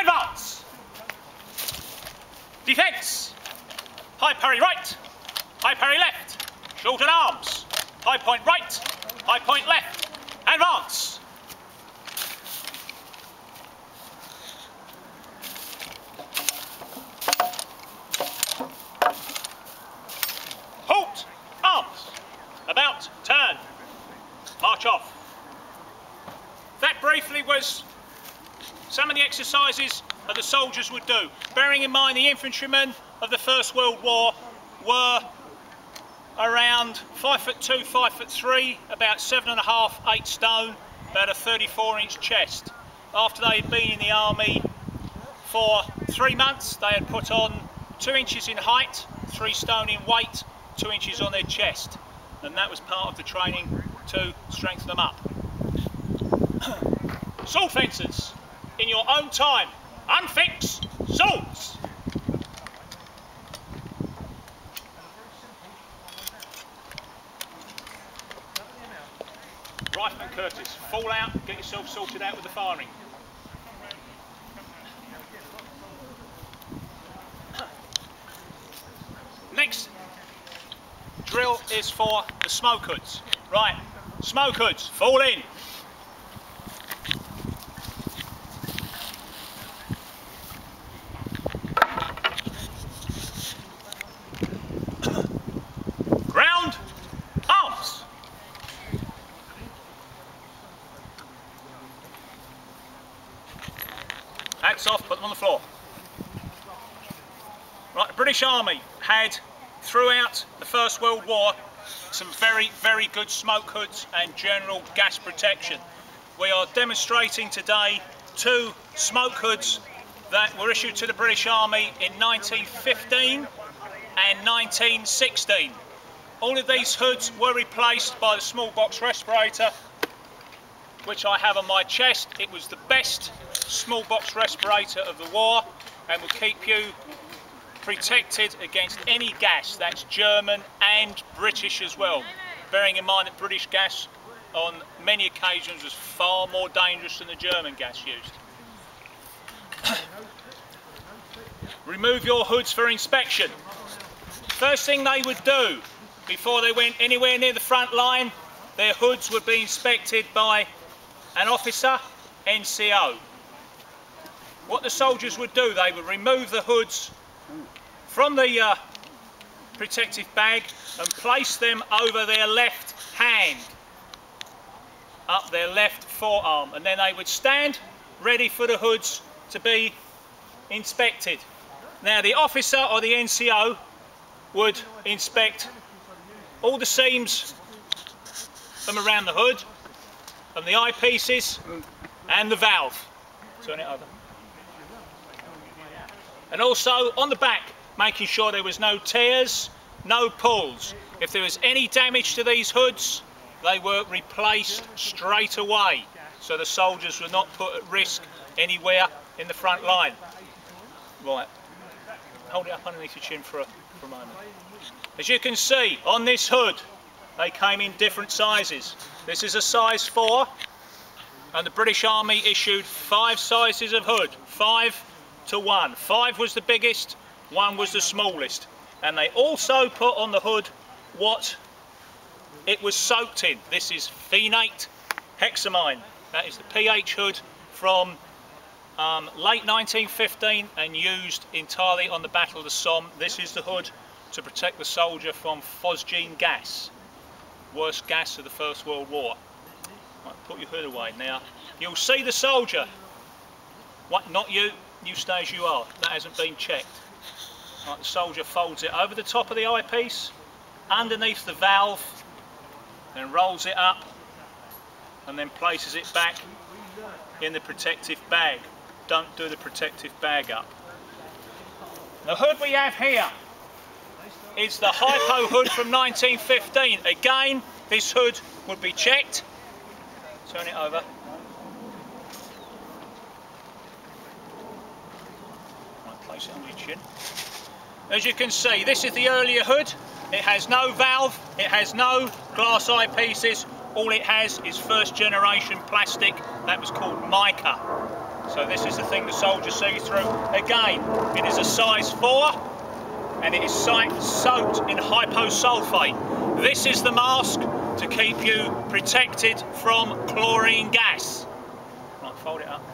Advance. Defence. High parry right. High parry left. Shorten arms. High point right. High point left. Advance. Halt. Arms. About. Turn. March off. That briefly was some of the exercises that the soldiers would do. Bearing in mind the infantrymen of the First World War were around 5'2", 5'3", about 7.5, 8 stone, about a 34-inch chest. After they had been in the army for 3 months, they had put on 2 inches in height, 3 stone in weight, 2 inches on their chest, and that was part of the training to strengthen them up. Sword fencers, in your own time, unfix swords. Rifleman Curtis, fall out, get yourself sorted out with the firing. Next drill is for the smoke hoods. Right, smoke hoods, fall in. Ground, arms. Hats off, put them on the floor. Right, the British Army had, throughout the First World War, some very, very good smoke hoods and general gas protection. We are demonstrating today 2 smoke hoods that were issued to the British Army in 1915 and 1916. All of these hoods were replaced by the small box respirator, which I have on my chest. It was the best small box respirator of the war and will keep you protected against any gas. That's German and British as well, bearing in mind that British gas on many occasions was far more dangerous than the German gas used. Remove your hoods for inspection. First thing they would do before they went anywhere near the front line, their hoods would be inspected by an officer, NCO. What the soldiers would do, they would remove the hoods from the protective bag and place them over their left hand, up their left forearm, and then they would stand ready for the hoods to be inspected. Now the officer or the NCO would inspect all the seams from around the hood, and the eyepieces and the valve. Turn it over. And also on the back, making sure there was no tears, no pulls. If there was any damage to these hoods, they were replaced straight away, so the soldiers were not put at risk anywhere in the front line. Right, hold it up underneath your chin for a moment. As you can see on this hood, they came in different sizes. This is a size 4, and the British Army issued 5 sizes of hood, 5 to 1. 5 was the biggest, 1 was the smallest, and they also put on the hood what it was soaked in. This is phenate hexamine. That is the pH hood from late 1915 and used entirely on the Battle of the Somme. This is the hood to protect the soldier from phosgene gas, worst gas of the First World War. Right, put your hood away now. You'll see the soldier. What? Not you. You stay as you are. That hasn't been checked. Right, the soldier folds it over the top of the eyepiece, underneath the valve, then rolls it up, and then places it back in the protective bag. Don't do the protective bag up. The hood we have here is the hypo hood from 1915. Again, this hood would be checked. Turn it over. Right, place it on your chin. As you can see, this is the earlier hood. It has no valve, it has no glass eyepieces. All it has is first generation plastic that was called mica. So this is the thing the soldiers see through. Again, it is a size 4 and it is soaked in hyposulfate. This is the mask to keep you protected from chlorine gas. Right, fold it up.